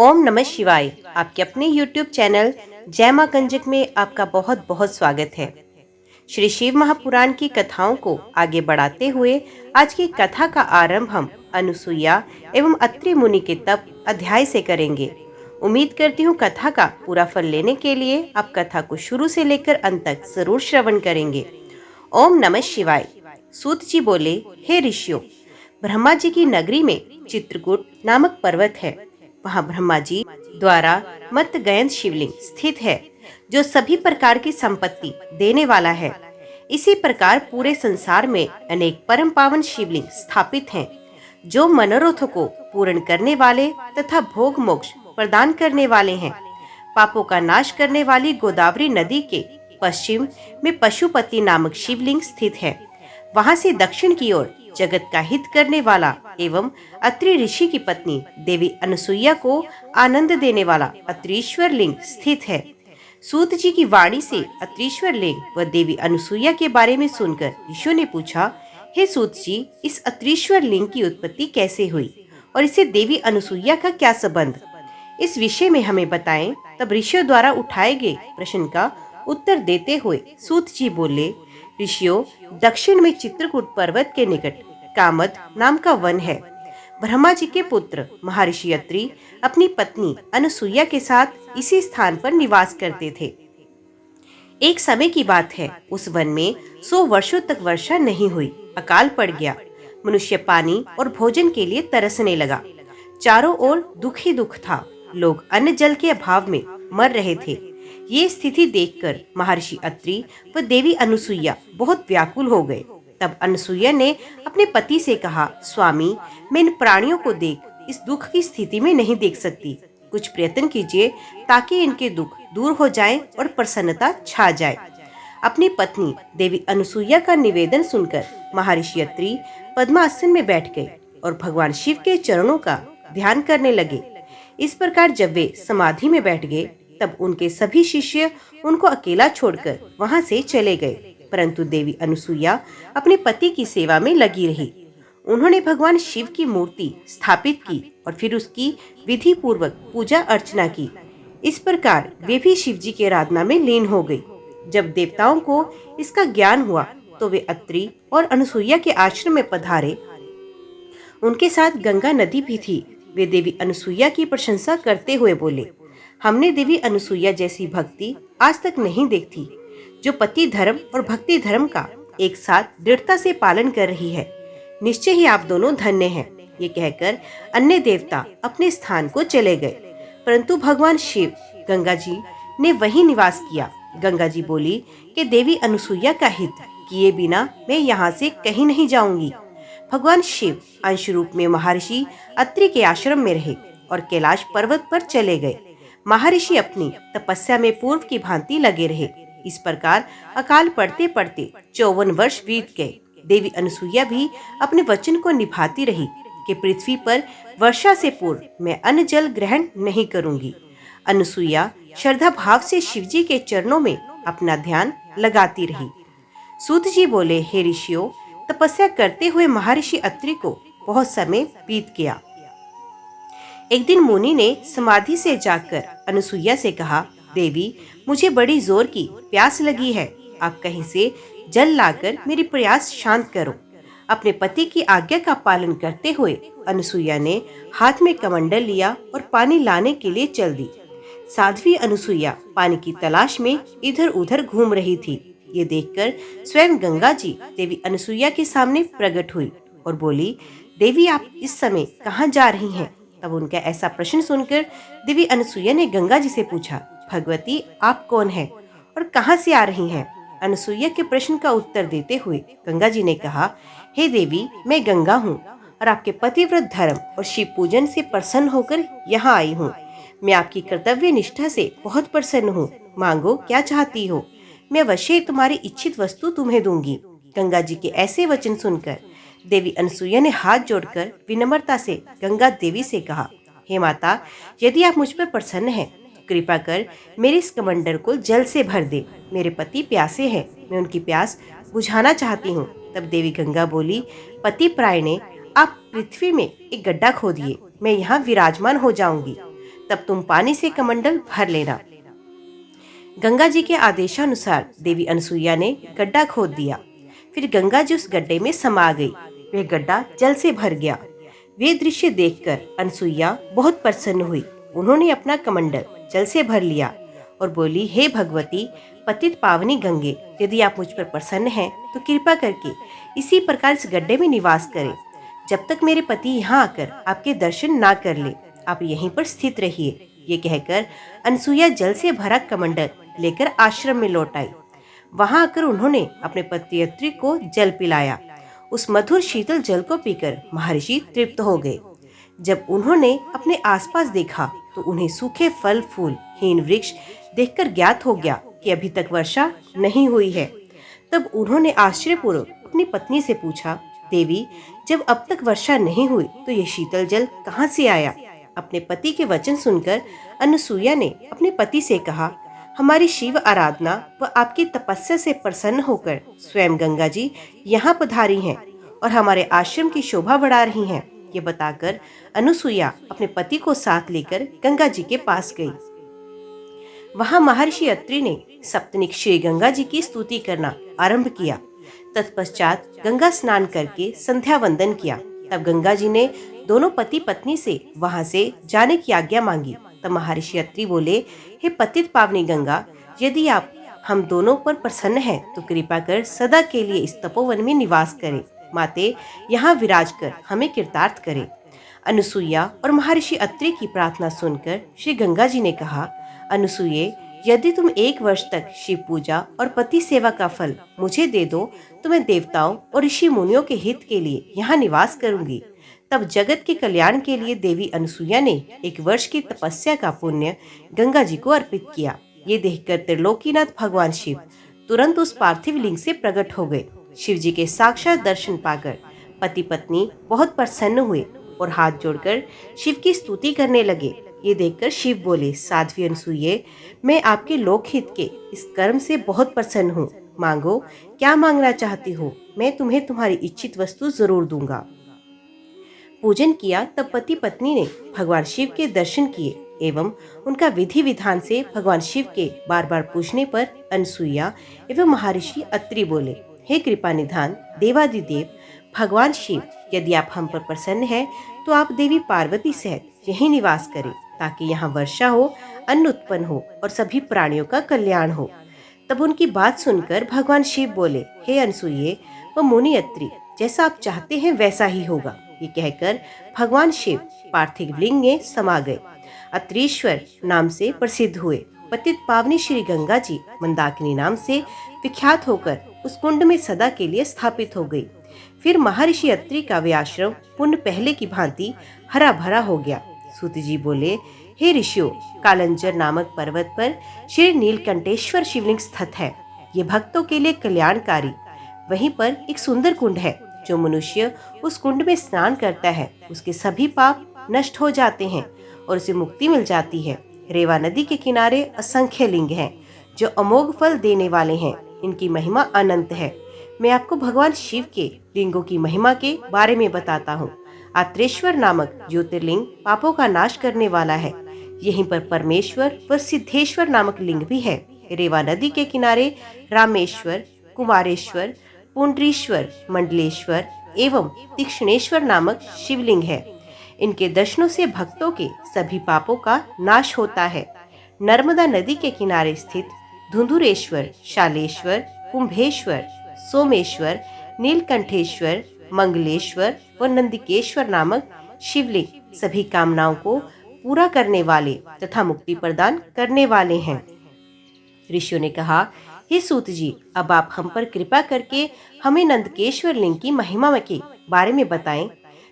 ओम नमः शिवाय। आपके अपने YouTube चैनल जय मां कंजक में आपका बहुत बहुत स्वागत है। श्री शिव महापुराण की कथाओं को आगे बढ़ाते हुए आज की कथा का आरंभ हम अनुसुईया एवं अत्रि मुनि के तप अध्याय से करेंगे। उम्मीद करती हूँ कथा का पूरा फल लेने के लिए आप कथा को शुरू से लेकर अंत तक जरूर श्रवण करेंगे। ओम नमः शिवाय। सूत जी बोले, हे ऋषियों, ब्रह्मा जी की नगरी में चित्रकूट नामक पर्वत है। वहाँ ब्रह्मा जी द्वारा मत गयंत शिवलिंग स्थित है, जो सभी प्रकार की संपत्ति देने वाला है। इसी प्रकार पूरे संसार में अनेक परम पावन शिवलिंग स्थापित हैं, जो मनोरथों को पूर्ण करने वाले तथा भोग मोक्ष प्रदान करने वाले हैं। पापों का नाश करने वाली गोदावरी नदी के पश्चिम में पशुपति नामक शिवलिंग स्थित है। वहां से दक्षिण की ओर जगत का हित करने वाला एवं अत्रि ऋषि की पत्नी देवी अनुसुईया को आनंद देने वाला अत्रीश्वर लिंग स्थित है। सूत जी की वाणी से अत्रीश्वर लिंग व देवी अनुसुईया के बारे में सुनकर ऋषियों ने पूछा, हे सूत जी, इस अत्रीश्वर लिंग की उत्पत्ति कैसे हुई और इसे देवी अनुसुईया का क्या संबंध? इस विषय में हमें बताएं। तब ऋषियों द्वारा उठाए गए प्रश्न का उत्तर देते हुए सूत जी बोले, ऋषियों, दक्षिण में चित्रकूट पर्वत के निकट कामद नाम का वन है। ब्रह्मा जी के पुत्र महर्षि अत्रि अपनी पत्नी अनुसुईया के साथ इसी स्थान पर निवास करते थे। एक समय की बात है, उस वन में 100 वर्षों तक वर्षा नहीं हुई। अकाल पड़ गया। मनुष्य पानी और भोजन के लिए तरसने लगा। चारों ओर दुख ही दुख था। लोग अन्न जल के अभाव में मर रहे थे। ये स्थिति देखकर महर्षि अत्रि व देवी अनुसुईया बहुत व्याकुल हो गए। तब अनुसुईया ने अपने पति से कहा, स्वामी, मैं इन प्राणियों को देख इस दुख की स्थिति में नहीं देख सकती। कुछ प्रयत्न कीजिए ताकि इनके दुख दूर हो जाएं और प्रसन्नता छा जाए। अपनी पत्नी देवी अनुसुईया का निवेदन सुनकर महर्षि अत्रि पद्मासन में बैठ गए और भगवान शिव के चरणों का ध्यान करने लगे। इस प्रकार जब वे समाधि में बैठ गए, तब उनके सभी शिष्य उनको अकेला छोड़कर वहां से चले गए। परंतु देवी अनुसुईया अपने पति की सेवा में लगी रही। उन्होंने भगवान शिव की मूर्ति स्थापित की और फिर उसकी विधि पूर्वक पूजा अर्चना की। इस प्रकार वे भी शिव जी की आराधना में लीन हो गई। जब देवताओं को इसका ज्ञान हुआ तो वे अत्रि और अनुसुईया के आश्रम में पधारे। उनके साथ गंगा नदी भी थी। वे देवी अनुसुईया की प्रशंसा करते हुए बोले, हमने देवी अनुसुईया जैसी भक्ति आज तक नहीं देखी, जो पति धर्म और भक्ति धर्म का एक साथ दृढ़ता से पालन कर रही है। निश्चय ही आप दोनों धन्य हैं। ये कहकर अन्य देवता अपने स्थान को चले गए, परंतु भगवान शिव गंगा जी ने वहीं निवास किया। गंगा जी बोली कि देवी अनुसुईया का हित किए बिना मैं यहाँ से कहीं नहीं जाऊंगी। भगवान शिव अंश रूप में महर्षि अत्रि के आश्रम में रहे और कैलाश पर्वत पर चले गए। महर्षि अपनी तपस्या में पूर्व की भांति लगे रहे। इस प्रकार अकाल पड़ते पड़ते 54 वर्ष बीत गए। देवी अनुसुईया भी अपने वचन को निभाती रही कि पृथ्वी पर वर्षा से पूर्व मैं अन्न जल ग्रहण नहीं करूंगी। अनुसुईया श्रद्धा भाव से शिवजी के चरणों में अपना ध्यान लगाती रही। सूत जी बोले, हे ऋषियों, तपस्या करते हुए महर्षि अत्रि को बहुत समय बीत गया। एक दिन मुनि ने समाधि से जाकर अनुसुईया से कहा, देवी, मुझे बड़ी जोर की प्यास लगी है। आप कहीं से जल लाकर मेरी प्यास शांत करो। अपने पति की आज्ञा का पालन करते हुए अनुसुईया ने हाथ में कमंडल लिया और पानी लाने के लिए चल दी। साध्वी अनुसुईया पानी की तलाश में इधर उधर घूम रही थी। ये देखकर स्वयं गंगा जी देवी अनुसुईया के सामने प्रकट हुई और बोली, देवी, आप इस समय कहाँ जा रही हैं? तब उनका ऐसा प्रश्न सुनकर देवी अनुसुईया ने गंगा जी से पूछा, भगवती, आप कौन हैं और कहाँ से आ रही हैं? अनुसुईया के प्रश्न का उत्तर देते हुए गंगा जी ने कहा, हे देवी, मैं गंगा हूँ और आपके पतिव्रत धर्म और शिव पूजन से प्रसन्न होकर यहाँ आई हूँ। मैं आपकी कर्तव्य निष्ठा से बहुत प्रसन्न हूँ। मांगो, क्या चाहती हो? मैं अवश्य तुम्हारी इच्छित वस्तु तुम्हें दूंगी। गंगा जी के ऐसे वचन सुनकर देवी अनुसुईया ने हाथ जोड़कर विनम्रता से गंगा देवी से कहा, हे माता, यदि आप मुझ पर प्रसन्न हैं तो कृपा कर मेरे इस कमंडल को जल से भर दे। मेरे पति प्यासे हैं, मैं उनकी प्यास बुझाना चाहती हूँ। तब देवी गंगा बोली, पति प्रायणे, आप पृथ्वी में एक गड्ढा खोदिए, मैं यहाँ विराजमान हो जाऊंगी। तब तुम पानी से कमंडल भर लेना। गंगा जी के आदेशानुसार देवी अनसुईया ने गड्ढा खोद दिया। फिर गंगा जी उस गड्ढे में समा गई। वह गड्ढा जल से भर गया। वे दृश्य देखकर अनसुईया बहुत प्रसन्न हुई। उन्होंने अपना कमंडल जल से भर लिया और बोली, हे भगवती पतित पावनी गंगे, यदि आप मुझ पर प्रसन्न हैं तो कृपा करके इसी प्रकार इस गड्ढे में निवास करें। जब तक मेरे पति यहाँ आकर आपके दर्शन ना कर ले, आप यहीं पर स्थित रहिए। ये कहकर अनसुईया जल से भरा कमंडल लेकर आश्रम में लौट आई। वहां आकर उन्होंने अपने पति अत्रि को जल पिलाया। उस मधुर शीतल जल को पीकर महर्षि तृप्त हो गए। जब उन्होंने अपने आसपास देखा तो उन्हें सूखे फल फूल हीन वृक्ष देखकर ज्ञात हो गया कि अभी तक वर्षा नहीं हुई है। तब उन्होंने आश्चर्यपूर्वक अपनी पत्नी से पूछा, देवी, जब अब तक वर्षा नहीं हुई तो ये शीतल जल कहाँ से आया? अपने पति के वचन सुनकर अनसुईया ने अपने पति से कहा, हमारी शिव आराधना व आपकी तपस्या से प्रसन्न होकर स्वयं गंगा जी यहाँ पधारी हैं और हमारे आश्रम की शोभा बढ़ा रही हैं। ये बताकर अनसुईया अपने पति को साथ लेकर गंगा जी के पास गई। वहां महर्षि अत्रि ने सप्तनिक श्री गंगा जी की स्तुति करना आरंभ किया। तत्पश्चात गंगा स्नान करके संध्या वंदन किया। तब गंगा जी ने दोनों पति पत्नी से वहां से जाने की आज्ञा मांगी। तब महर्षि अत्रि बोले, हे पतित पावनी गंगा, यदि आप हम दोनों पर प्रसन्न हैं तो कृपा कर सदा के लिए इस तपोवन में निवास करें। माते यहाँ विराज कर हमें कृतार्थ करें। अनसुईया और महर्षि अत्रि की प्रार्थना सुनकर श्री गंगा जी ने कहा, अनसुईये, यदि तुम 1 वर्ष तक शिव पूजा और पति सेवा का फल मुझे दे दो तो मैं देवताओं और ऋषि मुनियों के हित के लिए यहाँ निवास करूंगी। तब जगत के कल्याण के लिए देवी अनसुईया ने 1 वर्ष की तपस्या का पुण्य गंगा जी को अर्पित किया। ये देखकर त्रिलोकीनाथ भगवान शिव तुरंत उस पार्थिव लिंग से प्रकट हो गए। शिव जी के साक्षात दर्शन पाकर पति पत्नी बहुत प्रसन्न हुए और हाथ जोड़कर शिव की स्तुति करने लगे। ये देखकर शिव बोले, साध्वी अनसुईये, मैं आपके लोकहित के इस कर्म से बहुत प्रसन्न हूँ। मांगो, क्या मांगना चाहती हो? मैं तुम्हें तुम्हारी इच्छित वस्तु जरूर दूंगा। पूजन किया। तब पति पत्नी ने भगवान शिव के दर्शन किए एवं उनका विधि विधान से भगवान शिव के बार बार पूछने पर अनसुईया एवं महर्षि अत्रि बोले, हे कृपा निधान देवादिदेव भगवान शिव, यदि आप हम पर प्रसन्न हैं तो आप देवी पार्वती सहित यहीं निवास करें ताकि यहाँ वर्षा हो, अन्न उत्पन्न हो और सभी प्राणियों का कल्याण हो। तब उनकी बात सुनकर भगवान शिव बोले, हे अनसुईये व मुनि अत्रि, जैसा आप चाहते हैं वैसा ही होगा। ये कहकर भगवान शिव पार्थिव लिंग में समा गए। अत्रीश्वर नाम से प्रसिद्ध हुए। पतित पावनी श्री गंगा जी मंदाकिनी नाम से विख्यात होकर उस कुंड में सदा के लिए स्थापित हो गई। फिर महर्षि अत्रि का वे आश्रम पुण्य पहले की भांति हरा भरा हो गया। सूत जी बोले, हे ऋषियों, कालंजर नामक पर्वत पर श्री नीलकंठेश्वर शिवलिंग स्थित है। ये भक्तों के लिए कल्याणकारी। वहीं पर एक सुंदर कुंड है। जो मनुष्य उस कुंड में स्नान करता है उसके सभी पाप नष्ट हो जाते हैं और उसे मुक्ति मिल जाती है। रेवा नदी के किनारे असंख्य लिंग हैं जो अमोघ फल देने वाले हैं। इनकी महिमा अनंत है। मैं आपको भगवान शिव के लिंगों की महिमा के बारे में बताता हूँ। आत्रेश्वर नामक ज्योतिर्लिंग पापों का नाश करने वाला है। यहीं पर परमेश्वर व सिद्धेश्वर नामक लिंग भी है। रेवा नदी के किनारे रामेश्वर, कुमारेश्वर, पुंडरीश्वर, मंडलेश्वर एवं तीक्ष्णेश्वर नामक शिवलिंग है। इनके दर्शनों से भक्तों के सभी पापों का नाश होता है। नर्मदा नदी के किनारे स्थित धुंधुरेश्वर, शालेश्वर, कुंभेश्वर, सोमेश्वर, नीलकंठेश्वर, मंगलेश्वर व नंदिकेश्वर नामक शिवलिंग सभी कामनाओं को पूरा करने वाले तथा मुक्ति प्रदान करने वाले हैं। ऋषियों ने कहा, हे सूत जी, अब आप हम पर कृपा करके हमें नंदकेश्वर लिंग की महिमा के बारे में बताएं।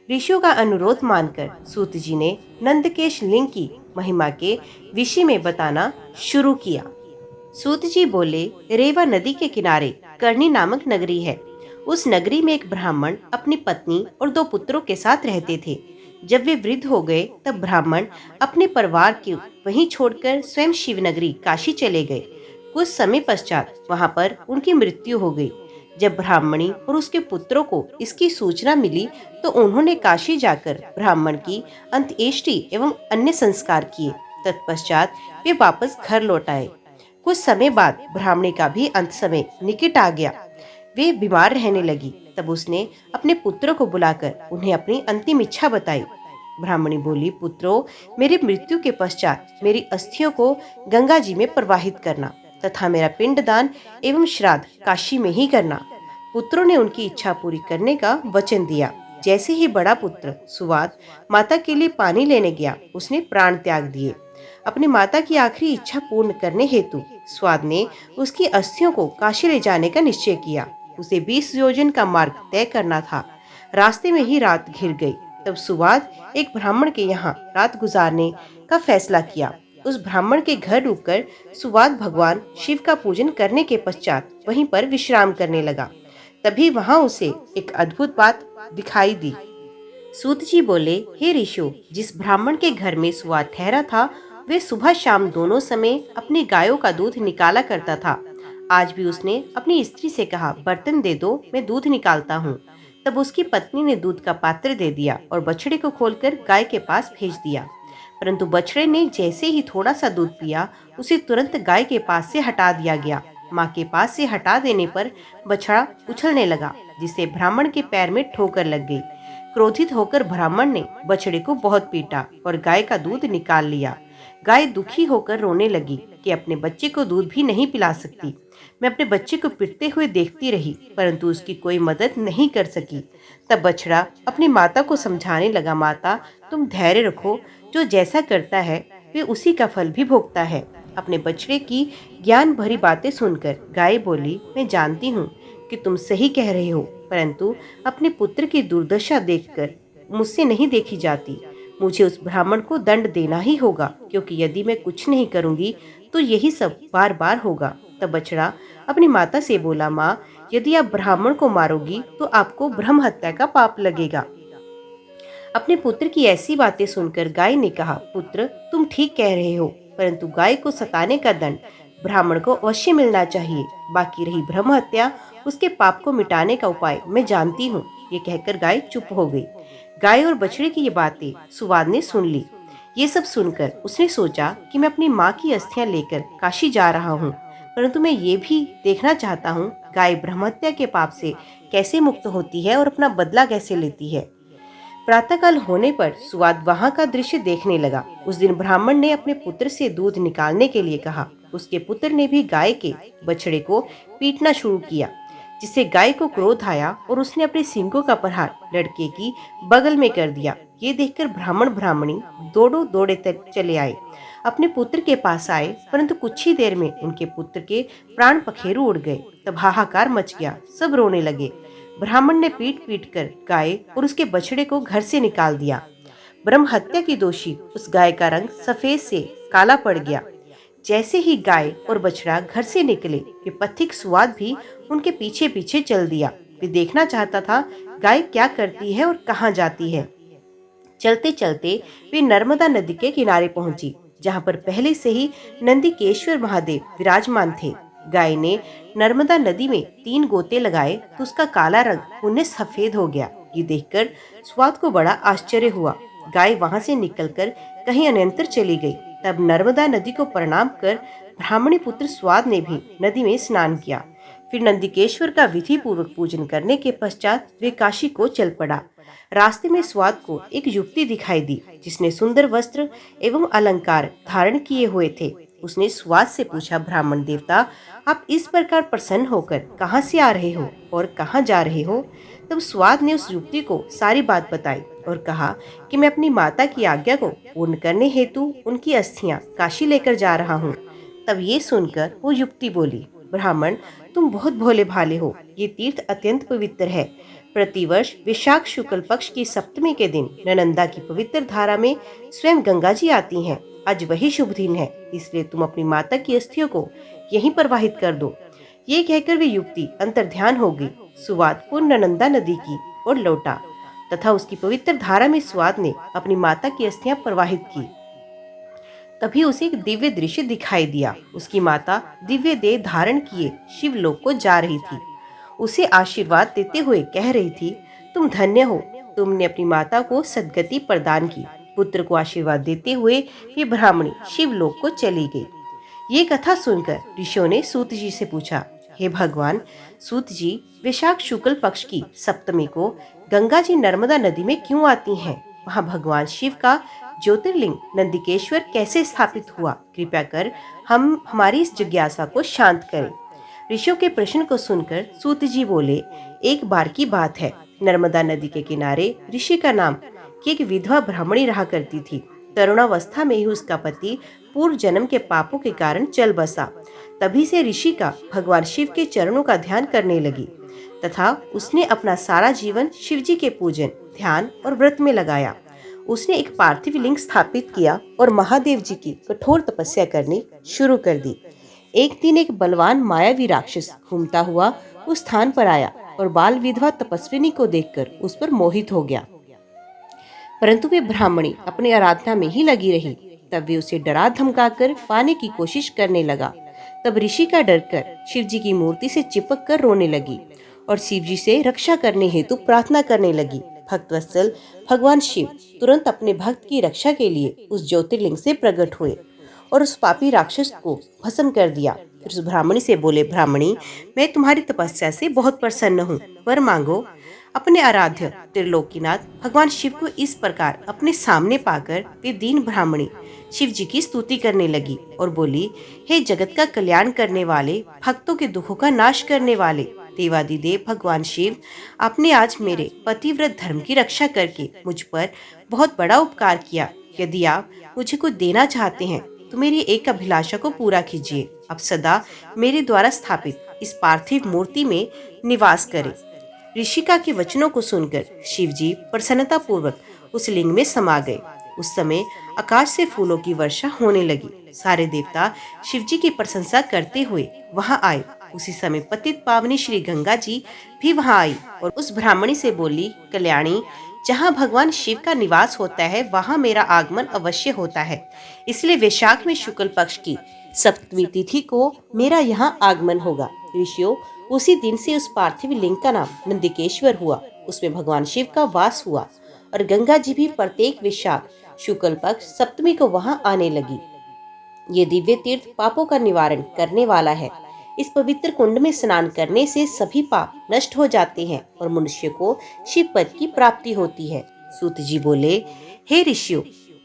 ऋषियों का अनुरोध मानकर सूत जी ने नंदकेश लिंग की महिमा के विषय में बताना शुरू किया। सूत जी बोले, रेवा नदी के किनारे करणी नामक नगरी है। उस नगरी में एक ब्राह्मण अपनी पत्नी और 2 पुत्रों के साथ रहते थे। जब वे वृद्ध हो गए तब ब्राह्मण अपने परिवार को वहीं छोड़कर स्वयं शिवनगरी काशी चले गए। कुछ समय पश्चात वहां पर उनकी मृत्यु हो गई। जब ब्राह्मणी और उसके पुत्रों को इसकी सूचना मिली तो उन्होंने काशी जाकर ब्राह्मण की अंत्येष्टि एवं अन्य संस्कार किए। तत्पश्चात वे वापस घर लौट आए। कुछ समय बाद ब्राह्मणी का भी अंत समय निकट आ गया। वे बीमार रहने लगी। तब उसने अपने पुत्रों को बुलाकर उन्हें अपनी अंतिम इच्छा बताई। ब्राह्मणी बोली, पुत्रों, मेरी मृत्यु के पश्चात मेरी अस्थियों को गंगा जी में प्रवाहित करना तथा मेरा पिंडदान एवं श्राद्ध काशी में ही करना। पुत्रों ने उनकी इच्छा पूरी करने का वचन दिया। जैसे ही बड़ा पुत्र सुवाद माता के लिए पानी लेने गया, उसने प्राण त्याग दिए। अपनी माता की आखिरी इच्छा पूर्ण करने हेतु स्वाद ने उसकी अस्थियों को काशी ले जाने का निश्चय किया। उसे 20 योजन का मार्ग तय करना था। रास्ते में ही रात घिर गई। तब सुवाद एक ब्राह्मण के यहाँ रात गुजारने का फैसला किया। उस ब्राह्मण के घर रुककर सुवाद भगवान शिव का पूजन करने के पश्चात वहीं पर विश्राम करने लगा। तभी वहां उसे एक अद्भुत बात दिखाई दी। सूत जी बोले, हे ऋषियों, जिस ब्राह्मण के घर में सुवाद ठहरा था, वे सुबह शाम दोनों समय अपनी गायों का दूध निकाला करता था। आज भी उसने अपनी स्त्री से कहा, बर्तन दे दो, मैं दूध निकालता हूँ। तब उसकी पत्नी ने दूध का पात्र दे दिया और बछड़े को खोलकर गाय के पास भेज दिया। परंतु बछड़े ने जैसे ही थोड़ा सा दूध पिया, उसे तुरंत गाय के पास से हटा दिया गया। माँ के पास से हटा देने पर बछड़ा उछलने लगा, जिससे ब्राह्मण के पैर में ठोकर लग गई। क्रोधित होकर ब्राह्मण ने बछड़े को बहुत पीटा और गाय का दूध निकाल लिया। गाय दुखी होकर रोने लगी कि अपने बच्चे को दूध भी नहीं पिला सकती। मैं अपने बच्चे को पिटते हुए देखती रही, परंतु उसकी कोई मदद नहीं कर सकी। तब बछड़ा अपनी माता को समझाने लगा, माता, तुम धैर्य रखो, जो जैसा करता है वे उसी का फल भी भोगता है। अपने बछड़े की ज्ञान भरी बातें सुनकर गाय बोली, मैं जानती हूँ कि तुम सही कह रहे हो, परंतु अपने पुत्र की दुर्दशा देखकर मुझसे नहीं देखी जाती। मुझे उस ब्राह्मण को दंड देना ही होगा, क्योंकि यदि मैं कुछ नहीं करूंगी तो यही सब बार बार होगा। तब बछड़ा अपनी माता से बोला, माँ, यदि आप ब्राह्मण को मारोगी तो आपको ब्रह्म हत्या का पाप लगेगा। अपने पुत्र की ऐसी बातें सुनकर गाय ने कहा, पुत्र, तुम ठीक कह रहे हो, परंतु गाय को सताने का दंड ब्राह्मण को अवश्य मिलना चाहिए। बाकी रही ब्रह्म हत्या, उसके पाप को मिटाने का उपाय मैं जानती हूँ। ये कहकर गाय चुप हो गई। गाय और बछड़े की ये बातें सुवाद ने सुन ली। ये सब सुनकर उसने सोचा कि मैं अपनी माँ की अस्थियां लेकर काशी जा रहा हूँ, परंतु मैं ये भी देखना चाहता हूँ गाय ब्रह्महत्या के पाप से कैसे मुक्त होती है और अपना बदला कैसे लेती है। प्रातःकाल होने पर सुवाद वहां का दृश्य देखने लगा। उस दिन ब्राह्मण ने अपने पुत्र से दूध निकालने के लिए कहा। उसके पुत्र ने भी गाय के बछड़े को पीटना शुरू किया, जिससे गाय को क्रोध आया और उसने अपने सींगों का प्रहार लड़के की बगल में कर दिया। ये देखकर ब्राह्मण ब्राह्मणी दौड़ो दौड़े तक चले आए, अपने पुत्र के पास आए, परंतु कुछ ही देर में उनके पुत्र के प्राण पखेरु उड़ गए। तब हाहाकार मच गया, सब रोने लगे। ब्राह्मण ने पीट पीट कर गाय और उसके बछड़े को घर से निकाल दिया। ब्रह्म हत्या की दोषी उस गाय का रंग सफेद से काला पड़ गया। जैसे ही गाय और बछड़ा घर से निकले, वे पथिक सुवाद भी उनके पीछे पीछे चल दिया। वे देखना चाहता था गाय क्या करती है और कहाँ जाती है। चलते चलते वे नर्मदा नदी के किनारे पहुंची, जहाँ पर पहले से ही नंदिकेश्वर महादेव विराजमान थे। गाय ने नर्मदा नदी में 3 गोते लगाए तो उसका काला रंग पुनः सफेद हो गया। ये देखकर स्वाद को बड़ा आश्चर्य हुआ। गाय वहां से निकलकर कहीं अन्यंतर चली गई। तब नर्मदा नदी को प्रणाम कर ब्राह्मणी पुत्र स्वाद ने भी नदी में स्नान किया। फिर नंदिकेश्वर का विधि पूर्वक पूजन करने के पश्चात वे काशी को चल पड़ा। रास्ते में स्वाद को एक युवती दिखाई दी, जिसने सुंदर वस्त्र एवं अलंकार धारण किए हुए थे। उसने स्वाद से पूछा, ब्राह्मण देवता, आप इस प्रकार प्रसन्न होकर कहाँ से आ रहे हो और कहाँ जा रहे हो? तब स्वाद ने उस युवती को सारी बात बताई और कहा कि मैं अपनी माता की आज्ञा को पूर्ण करने हेतु उनकी अस्थियां काशी लेकर जा रहा हूँ। तब ये सुनकर वो युवती बोली, ब्राह्मण, तुम बहुत भोले भाले हो। ये तीर्थ अत्यंत पवित्र है। प्रतिवर्ष वैशाख शुक्ल पक्ष की सप्तमी के दिन नालंदा की पवित्र धारा में स्वयं गंगा जी आती हैं। आज वही शुभ दिन है, इसलिए तुम अपनी माता की अस्थियों को यहीं प्रवाहित कर दो। ये कहकर वे युवती अंतर्ध्यान हो गई। सुवाद पुनः नालंदा नदी की ओर लौटा तथा उसकी पवित्र धारा में स्वाद ने अपनी माता की अस्थियां प्रवाहित की। तभी उसे एक दिव्य दृश्य दिखाई दिया। उसकी माता दिव्य देह धारण किए शिवलोक को जा रही थी। उसे आशीर्वाद देते हुए कह रही थी, तुम धन्य हो, तुमने अपनी माता को सद्गति प्रदान की। पुत्र को आशीर्वाद देते हुए वे ब्राह्मणी शिवलोक को चली गई। ये कथा सुनकर ऋषियों ने सूत जी से पूछा, हे भगवान सूत जी, वैशाख शुक्ल पक्ष की सप्तमी को गंगा जी नर्मदा नदी में क्यों आती हैं? वहाँ भगवान शिव का ज्योतिर्लिंग नंदिकेश्वर कैसे स्थापित हुआ? कृपया कर हम हमारी इस जिज्ञासा को शांत करें। ऋषियों के प्रश्न को सुनकर सूत जी बोले, एक बार की बात है, नर्मदा नदी के किनारे ऋषि का नाम की एक विधवा ब्राह्मणी रहा करती थी। तरुणावस्था में ही उसका पति पूर्व जन्म के पापों के कारण चल बसा। तभी से ऋषि का भगवान शिव के चरणों का ध्यान करने लगी तथा उसने अपना सारा जीवन शिव जी के पूजन, ध्यान और व्रत में लगाया। उसने एक पार्थिव लिंग स्थापित किया और महादेव जी की कठोर तपस्या करनी शुरू कर दी। एक दिन एक बलवान मायावी राक्षस घूमता हुआ उस स्थान पर आया और बाल विधवा तपस्विनी को देखकर उस पर मोहित हो गया। परंतु वे ब्राह्मणी अपनी आराधना में ही लगी रही। तब वे उसे डरा धमकाकर पाने की कोशिश करने लगा। तब ऋषि का डरकर शिव जी की मूर्ति से चिपक कर रोने लगी और शिव जी से रक्षा करने हेतु प्रार्थना करने लगी। भक्तवत्सल भगवान शिव तुरंत अपने भक्त की रक्षा के लिए उस ज्योतिर्लिंग से प्रकट हुए और उस पापी राक्षस को भस्म कर दिया। फिर उस ब्राह्मणी से बोले, ब्राह्मणी, मैं तुम्हारी तपस्या से बहुत प्रसन्न हूँ, वर मांगो। अपने आराध्य त्रिलोकीनाथ भगवान शिव को इस प्रकार अपने सामने पाकर वे दीन ब्राह्मणी शिव जी की स्तुति करने लगी और बोली, हे जगत का कल्याण करने वाले, भक्तों के दुखों का नाश करने वाले देवादिदेव भगवान शिव, आपने आज मेरे पतिव्रत धर्म की रक्षा करके मुझ पर बहुत बड़ा उपकार किया। यदि आप मुझे कुछ देना चाहते हैं तो मेरी एक अभिलाषा को पूरा कीजिए। अब सदा मेरे द्वारा स्थापित इस पार्थिव मूर्ति में निवास करें। ऋषिका के वचनों को सुनकर शिव जी प्रसन्नता पूर्वक उस लिंग में समा गए। उस समय आकाश से फूलों की वर्षा होने लगी। सारे देवता शिव जी की प्रशंसा करते हुए वहां आए। उसी समय पतित पावनी श्री गंगा जी भी वहां आई और उस ब्राह्मणी से बोली, कल्याणी, जहाँ भगवान शिव का निवास होता है वहाँ मेरा आगमन अवश्य होता है, इसलिए वैशाख में शुक्ल पक्ष की सप्तमी तिथि को मेरा यहाँ आगमन होगा। ऋषियों, उसी दिन से उस पार्थिव लिंग का नाम नंदिकेश्वर हुआ। उसमें भगवान शिव का वास हुआ और गंगा जी भी प्रत्येक वैशाख शुक्ल पक्ष सप्तमी को वहाँ आने लगी। ये दिव्य तीर्थ पापों का निवारण करने वाला है। इस पवित्र कुंड में स्नान करने से सभी पाप नष्ट हो जाते हैं और मनुष्य को शिव पद की प्राप्ति होती है। सूत जी बोले, हे ऋषियों,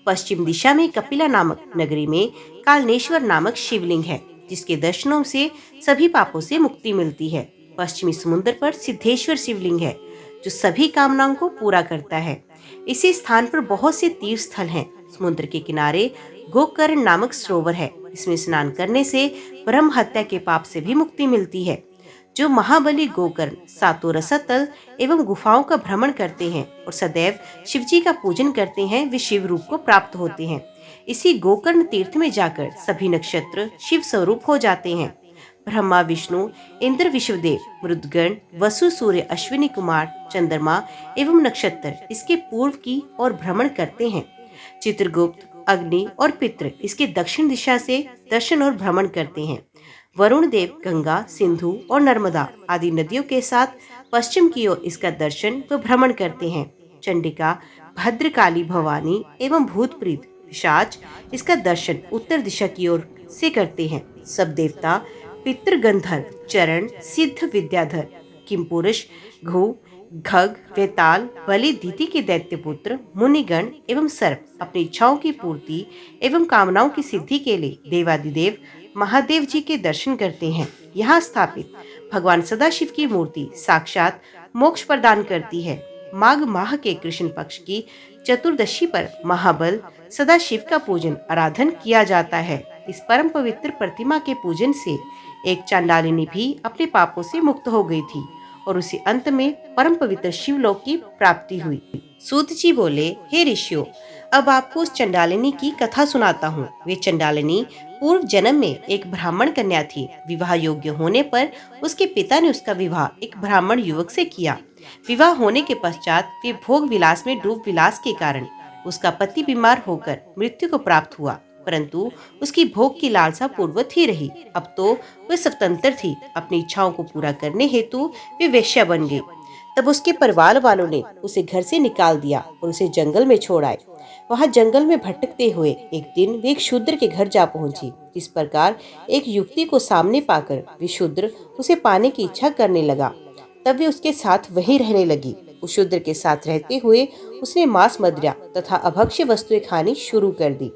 पश्चिम दिशा में कपिला नामक नगरी में कालनेश्वर नामक शिवलिंग है, जिसके दर्शनों से सभी पापों से मुक्ति मिलती है। पश्चिमी समुद्र पर सिद्धेश्वर शिवलिंग है, जो सभी कामनाओं को पूरा करता है। इसी स्थान पर बहुत से तीर्थ स्थल हैं। समुद्र के किनारे गोकर्ण नामक सरोवर है। इसमें स्नान करने से ब्रह्म हत्या के पाप से भी मुक्ति मिलती है। जो महाबली गोकर्ण सातों रसतल एवं गुफाओं का भ्रमण करते हैं और सदैव शिव जी का पूजन करते हैं, वे शिव रूप को प्राप्त होते हैं। इसी गोकर्ण तीर्थ में जाकर सभी नक्षत्र शिव स्वरूप हो जाते हैं। ब्रह्मा, विष्णु, इंद्र, विश्वदेव, मृदगण, वसु, सूर्य, अश्विनी कुमार, चंद्रमा एवं नक्षत्र इसके पूर्व की ओर भ्रमण करते हैं। चित्रगुप्त, अग्नि और पितृ इसके दक्षिण दिशा से दर्शन और भ्रमण करते हैं। वरुण देव गंगा, सिंधु और नर्मदा आदि नदियों के साथ पश्चिम की ओर इसका दर्शन व भ्रमण करते हैं। चंडिका, भद्रकाली, भवानी एवं भूत प्रीत पिशाच इसका दर्शन उत्तर दिशा की ओर से करते हैं। सब देवता, पितृ, गंधर्व, चरण, सिद्ध, विद्याधर, किमपुरुष, घु, घग, वेताल, बलि, दीति के दैत्य पुत्र, मुनिगण एवं सर्प अपनी इच्छाओं की पूर्ति एवं कामनाओं की सिद्धि के लिए देवादिदेव महादेव जी के दर्शन करते हैं। यहाँ स्थापित भगवान सदाशिव की मूर्ति साक्षात मोक्ष प्रदान करती है। माघ माह के कृष्ण पक्ष की चतुर्दशी पर महाबल सदाशिव का पूजन आराधन किया जाता है। इस परम पवित्र प्रतिमा के पूजन से एक चांडालिनी भी अपने पापों से मुक्त हो गई थी और उसी अंत में परम पवित्र शिवलोक की प्राप्ति हुई। सूत जी बोले, हे ऋषियों, अब आपको उस चंडालिनी की कथा सुनाता हूँ। वे चंडालिनी पूर्व जन्म में एक ब्राह्मण कन्या थी। विवाह योग्य होने पर उसके पिता ने उसका विवाह एक ब्राह्मण युवक से किया। विवाह होने के पश्चात वे भोग विलास में डूब विलास के कारण उसका पति बीमार होकर मृत्यु को प्राप्त हुआ, परंतु उसकी भोग की लालसा पूर्ववत ही रही। अब तो वह स्वतंत्र थी। अपनी इच्छाओं को पूरा करने हेतु वे वेश्या बन गई। तब उसके परिवार वालों ने उसे घर से निकाल दिया और उसे जंगल में छोड़ आए। वहां जंगल में भटकते हुए एक दिन वे एक शूद्र के घर जा पहुंची। इस प्रकार एक युवती को सामने पाकर वे शूद्र उसे पाने की इच्छा करने लगा। तब वे उसके साथ वहीं रहने लगी। उस शूद्र के साथ रहते हुए उसने मांस, मदिरा तथा अभक्ष्य वस्तुएं खानी शुरू कर दी।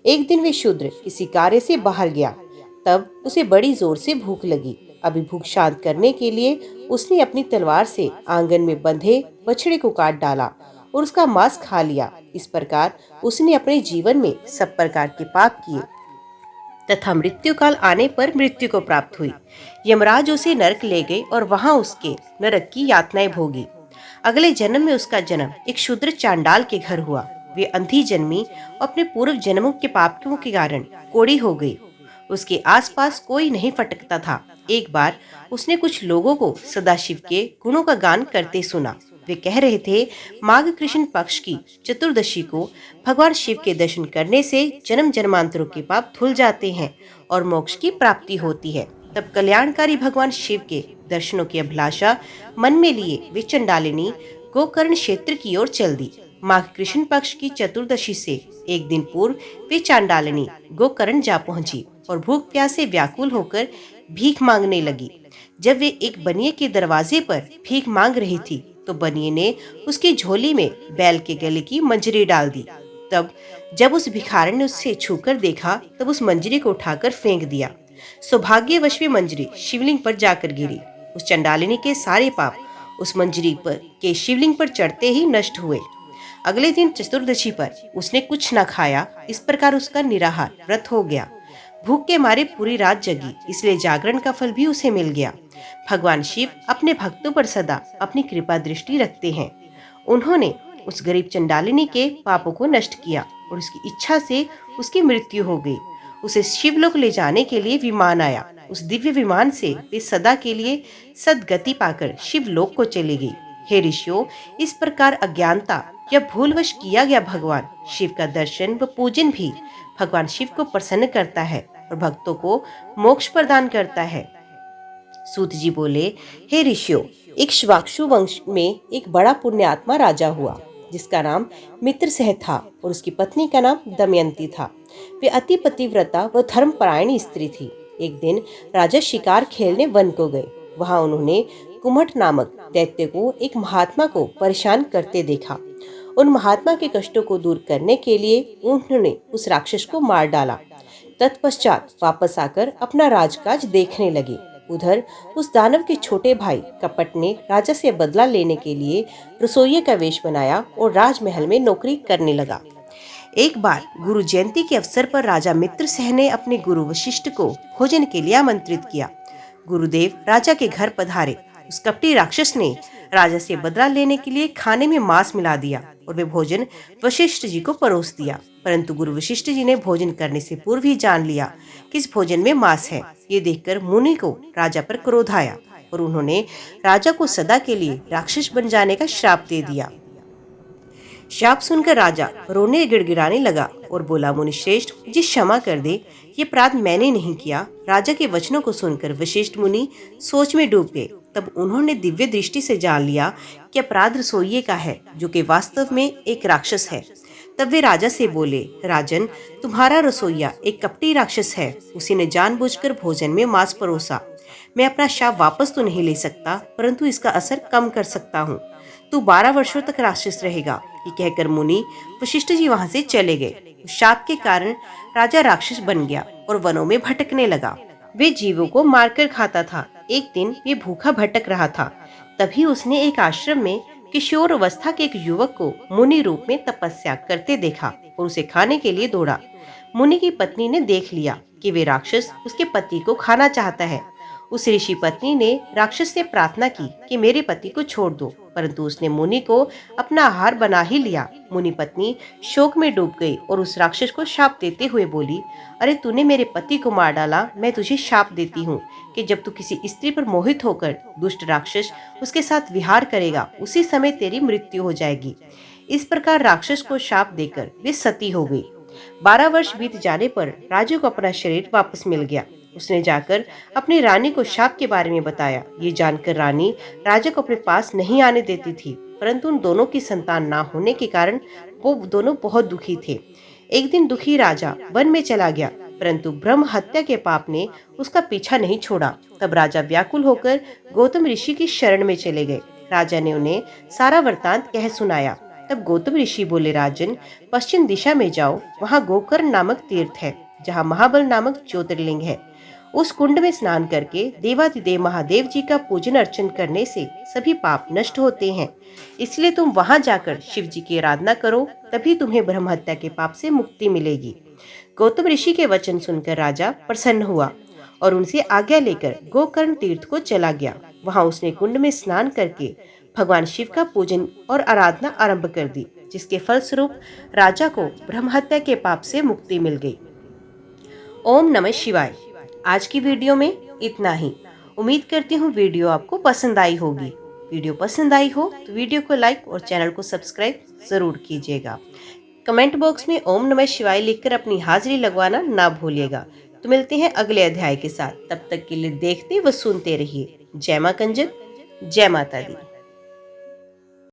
एक दिन वे शूद्र किसी कार्य से बाहर गया। तब उसे बड़ी जोर से भूख लगी। अभी भूख शांत करने के लिए उसने अपनी तलवार से आंगन में बंधे बछड़े को काट डाला और उसका मांस खा लिया। इस प्रकार उसने अपने जीवन में सब प्रकार के पाप किए तथा मृत्यु काल आने पर मृत्यु को प्राप्त हुई। यमराज उसे नरक ले गए और वहां उसके नरक की यातनाएं भोगी। अगले जन्म में उसका जन्म एक शूद्र चांडाल के घर हुआ। वे अंधी जन्मी और अपने पूर्व जन्मों के पापों के कारण कोढ़ी हो गई। उसके आसपास कोई नहीं फटकता था। एक बार उसने कुछ लोगों को सदाशिव के गुणों का गान करते सुना। वे कह रहे थे, माघ कृष्ण पक्ष की चतुर्दशी को भगवान शिव के दर्शन करने से जन्म जन्मांतरों के पाप धुल जाते हैं और मोक्ष की प्राप्ति होती है। तब कल्याणकारी भगवान शिव के दर्शनों की अभिलाषा मन में लिए वे चंडालिनी गोकर्ण क्षेत्र की ओर चल दी। माघ कृष्ण पक्ष की चतुर्दशी से एक दिन पूर्व वे चांडालिनी गोकर्ण जा पहुंची और भूख प्यास से व्याकुल होकर भीख मांगने लगी। जब वे एक बनिए के दरवाजे पर भीख मांग रही थी तो बनिए ने उसकी झोली में बैल के गले की मंजरी डाल दी। तब जब उस भिखारी ने उससे छूकर देखा तब उस मंजरी को उठाकर फेंक दिया। सौभाग्यवश वे मंजरी शिवलिंग पर जाकर गिरी। उस चंडालिनी के सारे पाप उस मंजरी पर के शिवलिंग पर चढ़ते ही नष्ट हुए। अगले दिन चतुर्दशी पर उसने कुछ न खाया। इस प्रकार उसका निराहार व्रत हो गया। भूख के मारे पूरी रात जगी, इसलिए जागरण का फल भी उसे मिल गया। भगवान शिव अपने भक्तों पर सदा अपनी कृपा दृष्टि रखते हैं। उन्होंने उस गरीब चंडालिनी के पापों को नष्ट किया और उसकी इच्छा से उसकी मृत्यु हो गई। उसे शिवलोक ले जाने के लिए विमान आया। उस दिव्य विमान से वे सदा के लिए सदगति पाकर शिवलोक को चली गई। हे ऋषियों, इस प्रकार अज्ञानता या भूलवश किया गया भगवान शिव का दर्शन व पूजन भी भगवान शिव को प्रसन्न करता है और भक्तों को मोक्ष प्रदान करता है। सूत जी बोले, हे ऋषियों, एक श्वाक्षु वंश में एक बड़ा पुण्यात्मा राजा हुआ जिसका नाम मित्रसेन था और उसकी पत्नी का नाम दमयंती था। वे अति पतिव्रता व धर्मपरायणी स्त्री थी। एक दिन राजा शिकार खेलने वन को गए। वहां उन्होंने कुमठ नामक दैत्य को एक महात्मा को परेशान करते देखा। उन महात्मा के कष्टों को दूर करने के लिए उन्होंने उस राक्षस को मार डाला। तत्पश्चात वापस आकर अपना राजकाज देखने लगे। उधर उस दानव के छोटे भाई कपट ने राजा से बदला लेने के लिए रसोइये का वेश बनाया और राजमहल में नौकरी करने लगा। एक बार गुरु जयंती के अवसर पर राजा मित्रसेन ने अपने गुरु वशिष्ठ को भोजन के लिए आमंत्रित किया। गुरुदेव राजा के घर पधारे। उस कपटी राक्षस ने राजा से बदला लेने के लिए खाने में मांस मिला दिया और वे भोजन वशिष्ठ जी को परोस दिया। परंतु गुरु वशिष्ठ जी ने भोजन करने से पूर्व ही जान लिया कि इस भोजन में मांस है। ये देखकर मुनि को राजा पर क्रोध आया और उन्होंने राजा को सदा के लिए राक्षस बन जाने का श्राप दे दिया। श्राप सुनकर राजा रोने गिड़गिड़ाने लगा और बोला, मुनि श्रेष्ठ, मुझे क्षमा कर दे, ये अपराध मैंने नहीं किया। राजा के वचनों को सुनकर वशिष्ठ मुनि सोच में डूब गए। तब उन्होंने दिव्य दृष्टि से जान लिया कि अपराध रसोइये का है, जो कि वास्तव में एक राक्षस है। तब वे राजा से बोले, राजन, तुम्हारा रसोइया एक कपटी राक्षस है। उसी ने जानबूझकर भोजन में मांस परोसा। मैं अपना शाप वापस तो नहीं ले सकता, परंतु इसका असर कम कर सकता हूँ। तू 12 वर्षों तक राक्षस रहेगा। ये कहकर मुनि वशिष्ठ जी वहां से चले गए। शाप के कारण राजा राक्षस बन गया और वनों में भटकने लगा। वे जीवों को मारकर खाता था। एक दिन वे भूखा भटक रहा था। तभी उसने एक आश्रम में किशोर अवस्था के एक युवक को मुनि रूप में तपस्या करते देखा और उसे खाने के लिए दौड़ा। मुनि की पत्नी ने देख लिया कि वे राक्षस उसके पति को खाना चाहता है। उस ऋषि पत्नी ने राक्षस से प्रार्थना की कि मेरे पति को छोड़ दो, परंतु उसने मुनि को अपना आहार बना ही लिया। मुनि पत्नी शोक में डूब गई और उस राक्षस को शाप देते हुए बोली, अरे तूने मेरे पति को मार डाला। मैं तुझे शाप देती हूँ कि जब तू किसी स्त्री पर मोहित होकर दुष्ट राक्षस उसके साथ विहार करेगा, उसी समय तेरी मृत्यु हो जाएगी। इस प्रकार राक्षस को शाप देकर वे सती हो गई। 12 वर्ष बीत जाने पर राजा को अपना शरीर वापस मिल गया। उसने जाकर अपनी रानी को शाप के बारे में बताया। ये जानकर रानी राजा को अपने पास नहीं आने देती थी, परंतु उन दोनों की संतान ना होने के कारण वो दोनों बहुत दुखी थे। एक दिन दुखी राजा वन में चला गया, परंतु ब्रह्म हत्या के पाप ने उसका पीछा नहीं छोड़ा। तब राजा व्याकुल होकर गौतम ऋषि की शरण में चले गए। राजा ने उन्हें सारा वृतांत कह सुनाया। तब गौतम ऋषि बोले, राजन, पश्चिम दिशा में जाओ, वहाँ गोकर्ण नामक तीर्थ है, जहाँ महाबल नामक ज्योतिर्लिंग है। उस कुंड में स्नान करके देवाधिदेव महादेव जी का पूजन अर्चन करने से सभी पाप नष्ट होते हैं। इसलिए तुम वहां जाकर शिव जी की आराधना करो, तभी तुम्हें ब्रह्म हत्या के पाप से मुक्ति मिलेगी। गौतम ऋषि के वचन सुनकर राजा प्रसन्न हुआ और उनसे आज्ञा लेकर गोकर्ण तीर्थ को चला गया। वहां उसने कुंड में स्नान करके भगवान शिव का पूजन और आराधना आरंभ कर दी, जिसके फलस्वरूप राजा को ब्रह्म हत्या के पाप से मुक्ति मिल गई। ओम नमः शिवाय। आज की वीडियो में इतना ही। उम्मीद करती हूँ वीडियो आपको पसंद आई होगी। वीडियो पसंद आई हो तो वीडियो को लाइक और चैनल को सब्सक्राइब जरूर कीजिएगा। कमेंट बॉक्स में ओम नमः शिवाय लिखकर अपनी हाजिरी लगवाना ना भूलिएगा। तो मिलते हैं अगले अध्याय के साथ। तब तक के लिए देखते व सुनते रहिए। जय मां कंजक, जय माता दी।